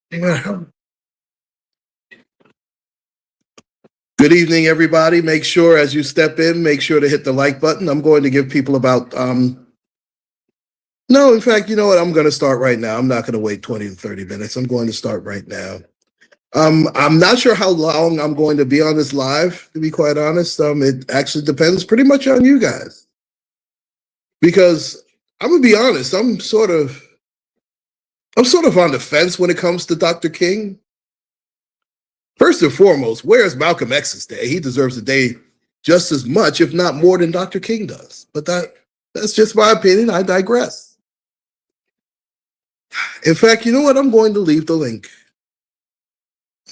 Good evening, everybody. Make sure as you step in, make sure to hit the like button. I'm going to give people about, no, in fact, you know what? I'm going to start right now. I'm not going to wait 20 to 30 minutes. I'm going to start right now. I'm not sure how long I'm going to be on this live, to be quite honest. It actually depends pretty much on you guys. Because I'm going to be honest, I'm sort of on the fence when it comes to Dr. King. First and foremost, where's Malcolm X's day? He deserves a day just as much, if not more, than Dr. King does. But that's just my opinion. I digress. In fact, you know what? I'm going to leave the link.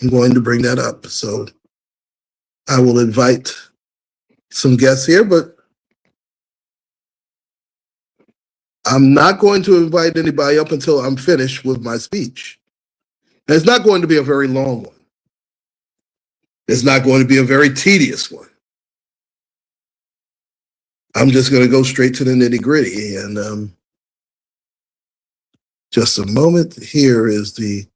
I'm going to bring that up. So I will invite some guests here, but I'm not going to invite anybody up until I'm finished with my speech. And it's not going to be a very long one. It's not going to be a very tedious one. I'm just going to go straight to the nitty-gritty. And just a moment. Here is the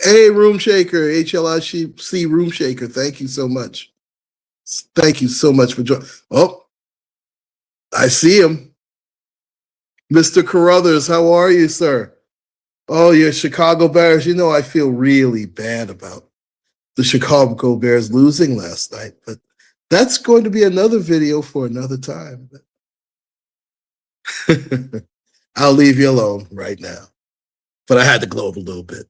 Room Shaker, HLIC Room Shaker. Thank you so much. Thank you so much for joining. Oh, I see him. Mr. Carruthers, how are you, sir? Oh, your Chicago Bears. You know, I feel really bad about the Chicago Bears losing last night, but that's going to be another video for another time. I'll leave you alone right now. But I had to gloat a little bit.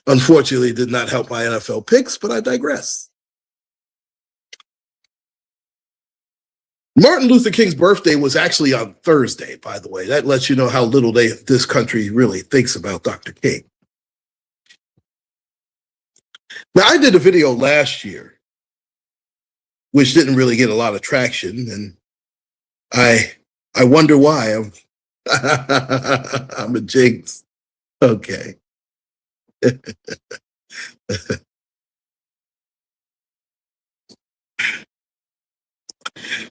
Unfortunately, it did not help my NFL picks, but I digress. Martin Luther King's birthday was actually on Thursday, by the way. That lets you know how little this country really thinks about Dr. King. Now, I did a video last year, which didn't really get a lot of traction, and I wonder why. I'm a jinx. Okay.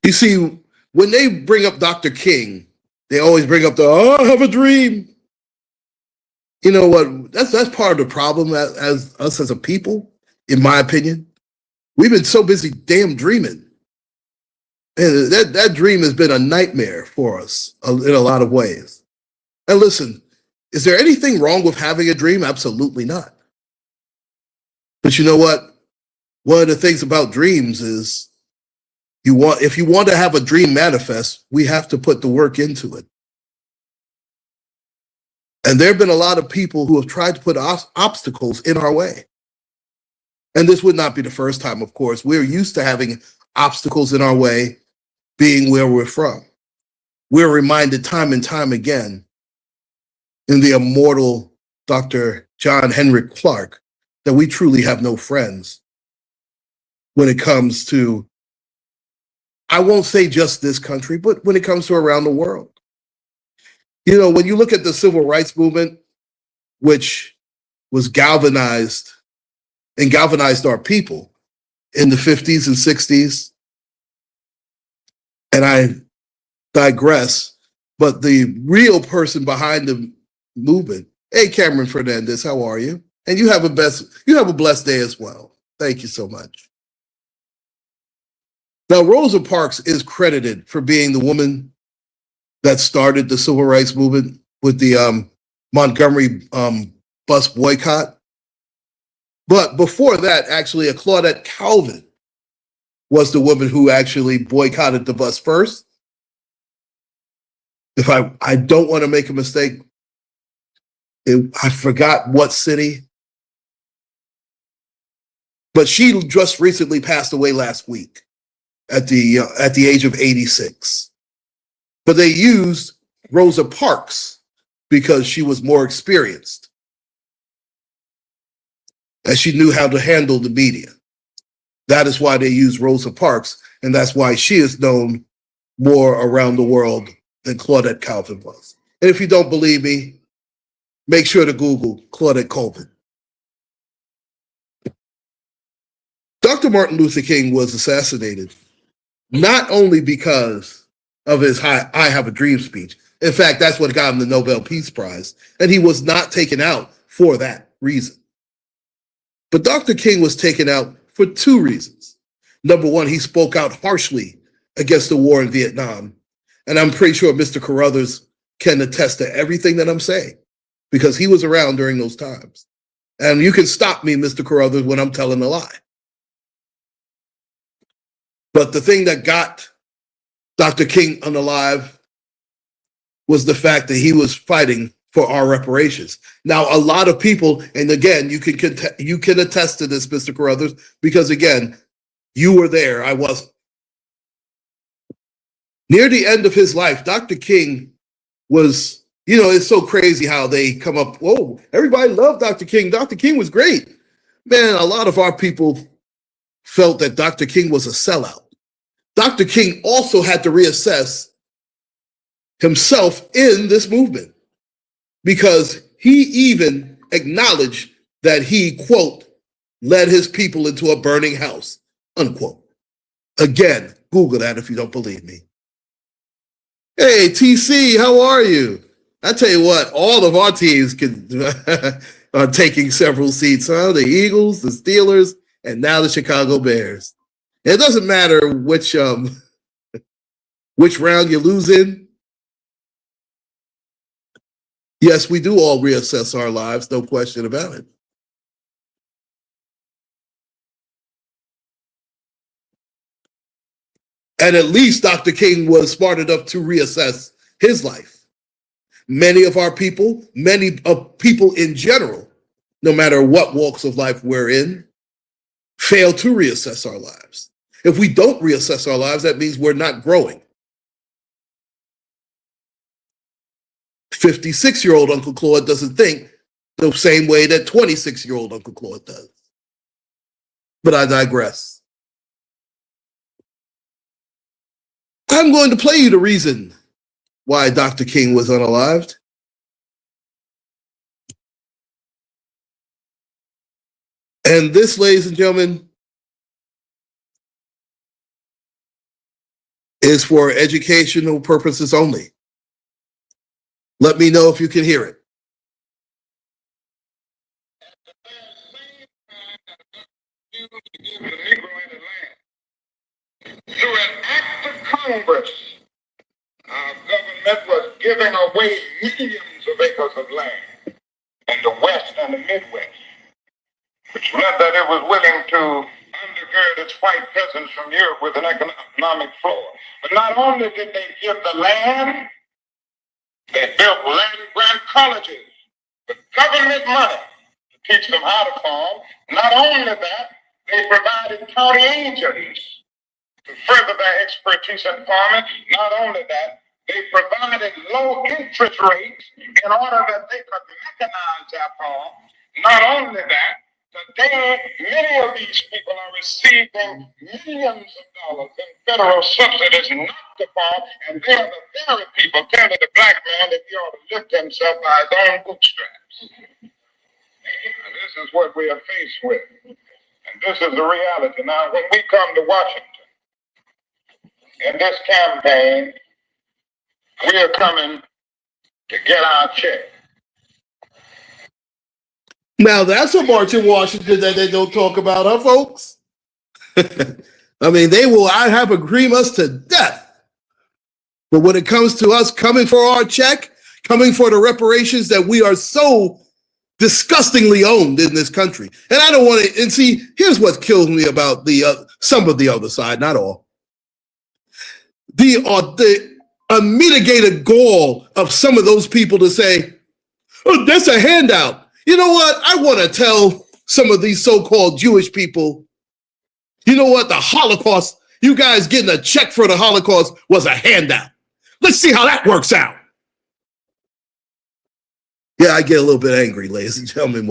You see, when they bring up Dr. King, they always bring up I have a dream. You know what? That's part of the problem as us as a people, in my opinion. We've been so busy damn dreaming. And that dream has been a nightmare for us in a lot of ways. And listen, is there anything wrong with having a dream? Absolutely not. But you know what? One of the things about dreams is if you want to have a dream manifest, we have to put the work into it. And there have been a lot of people who have tried to put obstacles in our way. And this would not be the first time, of course. We're used to having obstacles in our way, being where we're from. We're reminded time and time again in the immortal Dr. John Henrik Clarke that we truly have no friends when it comes to, I won't say just this country, but when it comes to around the world. You know, when you look at the civil rights movement, which was galvanized our people in the 50s and 60s, and I digress, but the real person behind the movement, hey, Cameron Fernandez, how are you? And you have a blessed day as well. Thank you so much. Now, Rosa Parks is credited for being the woman that started the civil rights movement with the Montgomery bus boycott. But before that, actually, Claudette Calvin was the woman who actually boycotted the bus first. If I don't want to make a mistake, I forgot what city. But she just recently passed away last week at the age of 86. But they used Rosa Parks because she was more experienced and she knew how to handle the media. That is why they used Rosa Parks, and that's why she is known more around the world than Claudette Calvin was. And if you don't believe me, make sure to Google Claudette Colvin. Dr. Martin Luther King was assassinated not only because of his I Have a Dream speech. In fact, that's what got him the Nobel Peace Prize. And he was not taken out for that. reason. But Dr. King was taken out for two reasons. Number one, he spoke out harshly against the war in Vietnam. And I'm pretty sure Mr. Carruthers can attest to everything that I'm saying because he was around during those times. And you can stop me, Mr. Carruthers, when I'm telling a lie. But the thing that got Dr. King unalive was the fact that he was fighting for our reparations. Now, a lot of people, and again, you can attest to this, Mr. Carruthers, because again, you were there, I wasn't. Near the end of his life, Dr. King was, it's so crazy how they come up, whoa, everybody loved Dr. King. Dr. King was great. Man, a lot of our people felt that Dr. King was a sellout. Dr. King also had to reassess himself in this movement because he even acknowledged that he, quote, led his people into a burning house, unquote. Again, Google that if you don't believe me. Hey, TC, how are you? I tell you what, all of our teams are taking several seats, huh? The Eagles, the Steelers, and now the Chicago Bears. It doesn't matter which round you lose in. Yes, we do all reassess our lives, no question about it. And at least Dr. King was smart enough to reassess his life. Many of our people, many of people in general, no matter what walks of life we're in, fail to reassess our lives. If we don't reassess our lives, that means we're not growing. 56-year-old Uncle Claude doesn't think the same way that 26-year-old Uncle Claude does. But I digress. I'm going to play you the reason why Dr. King was unalived. And this, ladies and gentlemen, is for educational purposes only. Let me know if you can hear it. Through an act of Congress, our government was giving away millions of acres of land in the West and the Midwest, which meant that it was willing to undergird its white peasants from Europe with an economic floor. But not only did they give the land, they built land-grant colleges with government money to teach them how to farm. Not only that, they provided county agents to further their expertise in farming. Not only that, they provided low interest rates in order that they could mechanize their farm. Not only that, today many of these people are receiving millions of dollars in federal subsidies not to farm, and they are the very people telling the black man that he ought to lift himself by his own bootstraps. And this is what we are faced with. And this is the reality. Now, when we come to Washington, in this campaign, we are coming to get our check. Now, that's a march in Washington that they don't talk about, huh, folks? I mean, I have agreed us to death. But when it comes to us coming for our check, coming for the reparations that we are so disgustingly owned in this country. And I don't want to, and see, here's what kills me about some of the other side, not all. The unmitigated gall of some of those people to say, oh, that's a handout. You know what? I want to tell some of these so-called Jewish people, you know what? The Holocaust, you guys getting a check for the Holocaust was a handout. Let's see how that works out. Yeah, I get a little bit angry, ladies and gentlemen,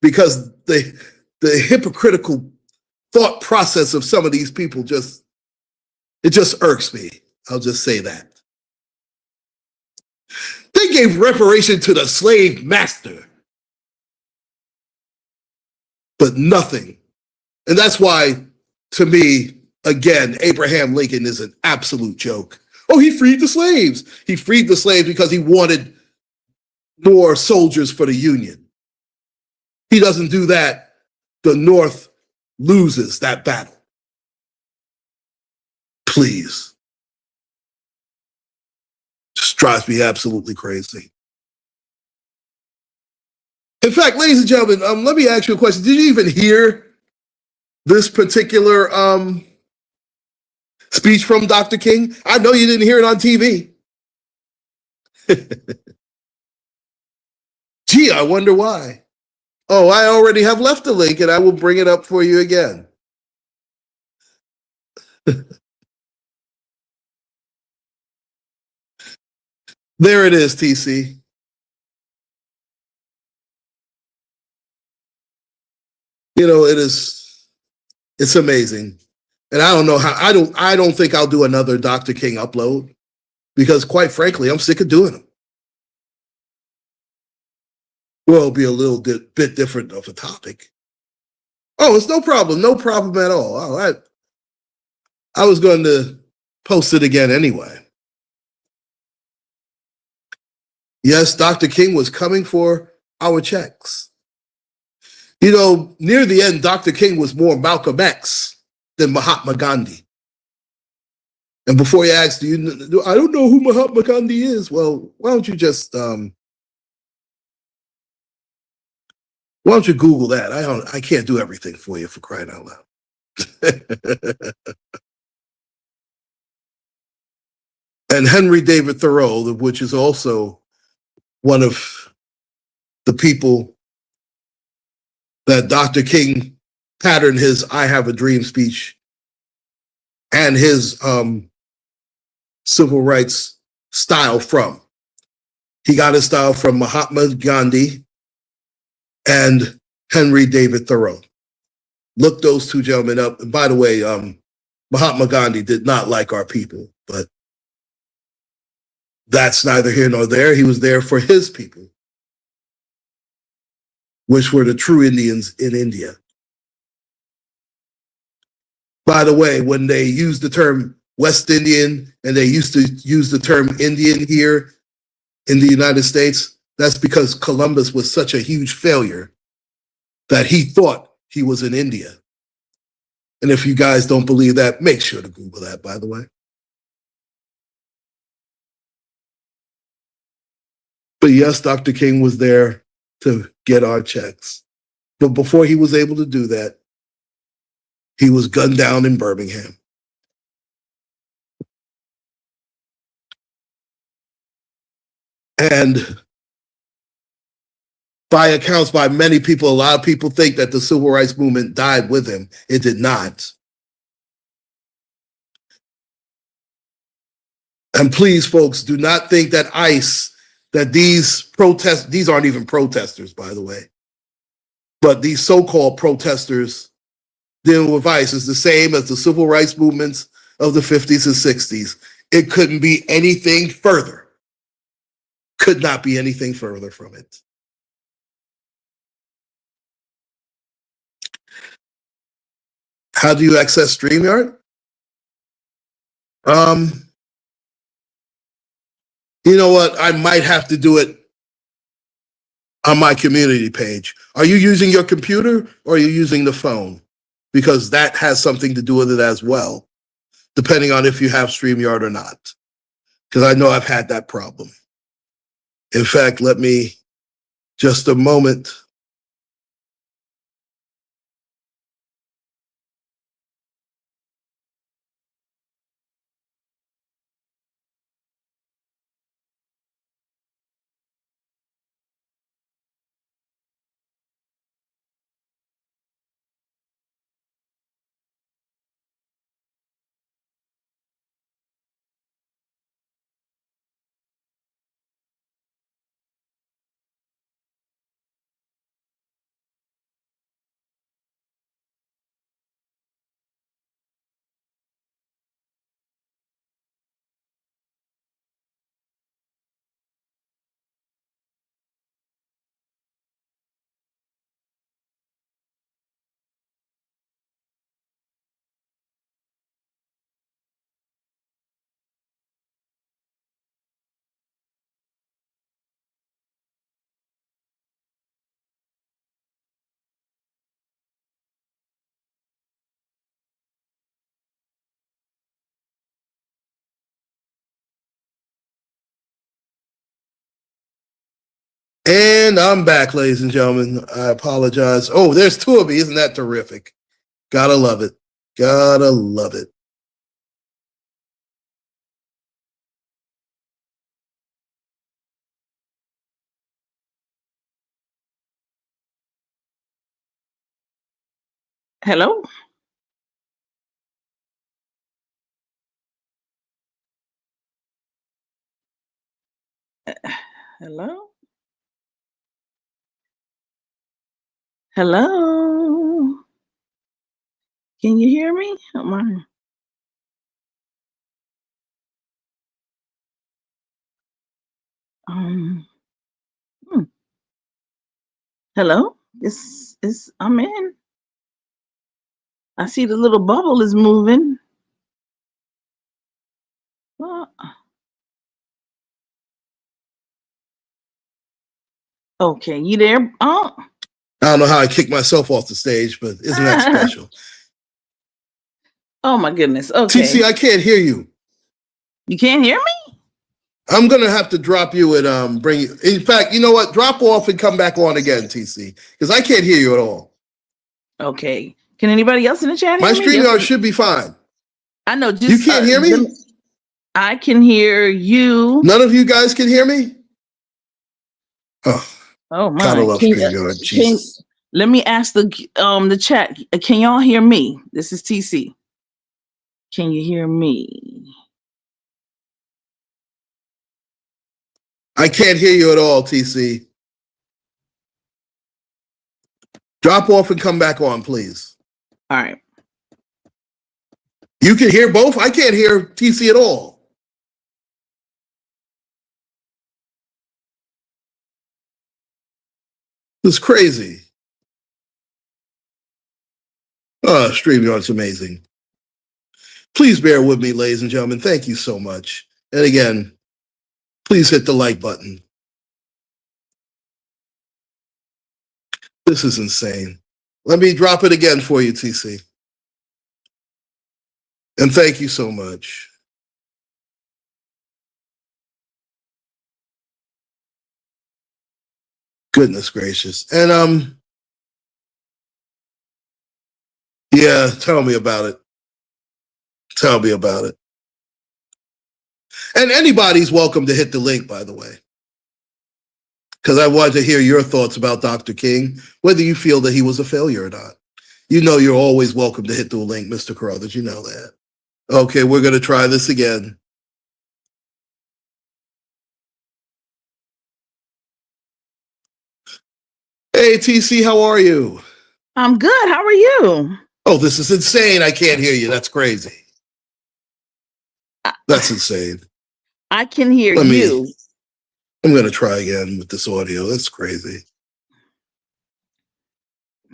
because the hypocritical thought process of some of these people it just irks me. I'll just say that. They gave reparation to the slave master, but nothing. And that's why, to me, again, Abraham Lincoln is an absolute joke. Oh, he freed the slaves. He freed the slaves because he wanted more soldiers for the Union. he doesn't do that, the North loses that battle. Please. Just drives me absolutely crazy. In fact, ladies and gentlemen, let me ask you a question. Did you even hear this particular speech from Dr. King? I know you didn't hear it on TV. Gee, I wonder why. Oh, I already have left the link and I will bring it up for you again. There it is, TC. You know, it's amazing. And I don't know how, I don't think I'll do another Dr. King upload because quite frankly, I'm sick of doing them. Well, it'll be a little bit different of a topic. Oh, it's no problem at all. Oh, I was going to post it again anyway. Yes, Dr. King was coming for our checks. You know, near the end, Dr. King was more Malcolm X than Mahatma Gandhi. And before you ask, I don't know who Mahatma Gandhi is. Well, why don't you just, why don't you Google that? I can't do everything for you, for crying out loud. And Henry David Thoreau, which is also one of the people that Dr. King patterned his I Have a Dream speech and his civil rights style from. He got his style from Mahatma Gandhi and Henry David Thoreau. Look those two gentlemen up. And by the way, Mahatma Gandhi did not like our people, but that's neither here nor there. He was there for his people, which were the true Indians in India. By the way, when they used the term West Indian and they used to use the term Indian here in the United States, that's because Columbus was such a huge failure that he thought he was in India. And if you guys don't believe that, make sure to Google that, by the way. But yes, Dr. King was there to get our checks. But before he was able to do that, he was gunned down in Birmingham. And by accounts by many people, a lot of people think that the civil rights movement died with him. It did not. And please, folks, do not think that ICE, that these aren't even protesters, by the way, but these so-called protesters dealing with ICE is the same as the civil rights movements of the 50s and 60s. It couldn't be anything further. Could not be anything further from it. How do you access StreamYard? You know what? I might have to do it on my community page. Are you using your computer or are you using the phone? Because that has something to do with it as well, depending on if you have StreamYard or not. Because I know I've had that problem. In fact, let me just a moment. And I'm back, ladies and gentlemen. I apologize. Oh, there's two of me. Isn't that terrific? Gotta love it. Gotta love it. Hello? Hello? Hello? Can you hear me? Oh my. Um, hmm. Hello? I'm in. I see the little bubble is moving. Well, okay, you there? Oh. I don't know how I kicked myself off the stage, but isn't that special? Oh my goodness. Okay. TC, I can't hear you. You can't hear me? I'm gonna have to drop you and bring you. In fact, you know what? Drop off and come back on again, TC, because I can't hear you at all. Okay. Can anybody else in the chat My hear me? StreamYard should be fine. I know. Just, You can't hear me? I can hear you. None of you guys can hear me? Oh my. Gotta love StreamYard. Jesus. Let me ask the chat. Can y'all hear me? This is TC. Can you hear me? I can't hear you at all, TC. Drop off and come back on, please. All right. You can hear both? I can't hear TC at all. It's crazy. Oh, StreamYard's amazing. Please bear with me, ladies and gentlemen. Thank you so much. And again, please hit the like button. This is insane. Let me drop it again for you, TC. And thank you so much. Goodness gracious. And yeah, tell me about it. Tell me about it. And anybody's welcome to hit the link, by the way, because I wanted to hear your thoughts about Dr. King, whether you feel that he was a failure or not. You know you're always welcome to hit the link, Mr. Carruthers. You know that. Okay, we're going to try this again. Hey, TC, how are you? I'm good. How are you? Oh, this is insane. I can't hear you. That's crazy. That's insane. I can hear you. I'm going to try again with this audio. That's crazy.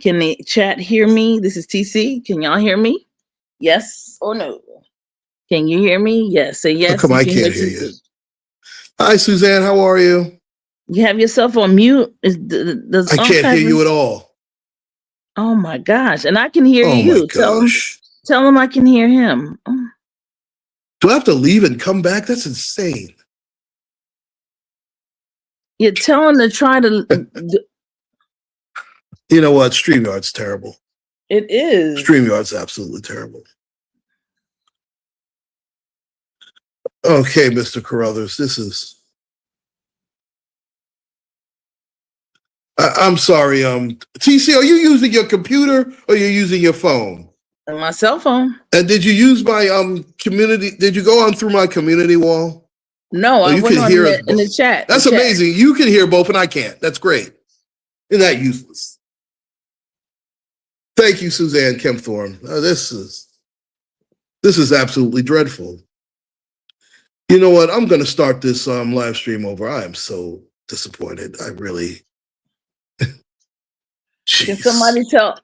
Can the chat hear me? This is TC. Can y'all hear me? Yes or no? Can you hear me? Yes. Say yes. How come I can't hear you? Hi, Suzanne. How are you? You have yourself on mute. I can't hear you at all. Oh my gosh. And I can hear you. Oh my gosh. Tell him I can hear him. Oh. Do I have to leave and come back? That's insane. You're telling to try to. You know what? StreamYard's terrible. It is. StreamYard's absolutely terrible. Okay, Mr. Carruthers, this is. I'm sorry. TC, are you using your computer or you're using your phone? My cell phone. And did you use my community? Did you go on through my community wall? No, I went on in the chat. That's amazing. You can hear both and I can't. That's great. Isn't that useless? Thank you, Suzanne Kempthorne. This is absolutely dreadful. You know what? I'm going to start this live stream over. I am so disappointed. I really. Can somebody tell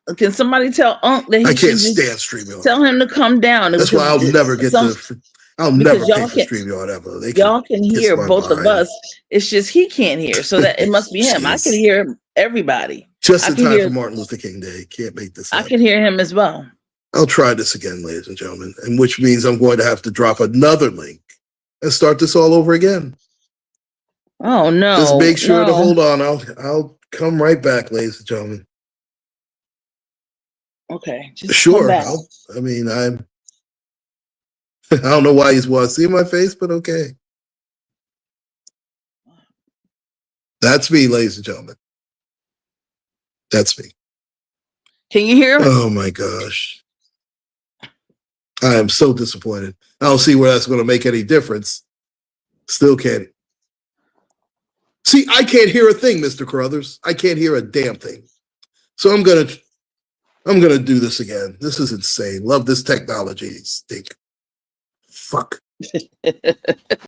Unc that he I can't stand StreamYard. Tell him to come down. That's why I'll never get I'll never pay for StreamYard ever. Y'all can hear both of us. It's just he can't hear, so that it must be him. I can hear everybody. Just in time for Martin Luther King Day. Can't make this up. I can hear him as well. I'll try this again, ladies and gentlemen, and which means I'm going to have to drop another link and start this all over again. Oh no. Just make sure to no. hold on. I'll come right back, ladies and gentlemen. Okay, just Sure. come back. I don't know why you want to see my face, but okay. That's me, ladies and gentlemen. That's me. Can you hear? Oh my gosh. I am so disappointed. I don't see where that's going to make any difference. Still can't. See, I can't hear a thing, Mr. Carruthers. I can't hear a damn thing. So I'm gonna do this again. This is insane. Love this technology. Stink. Fuck.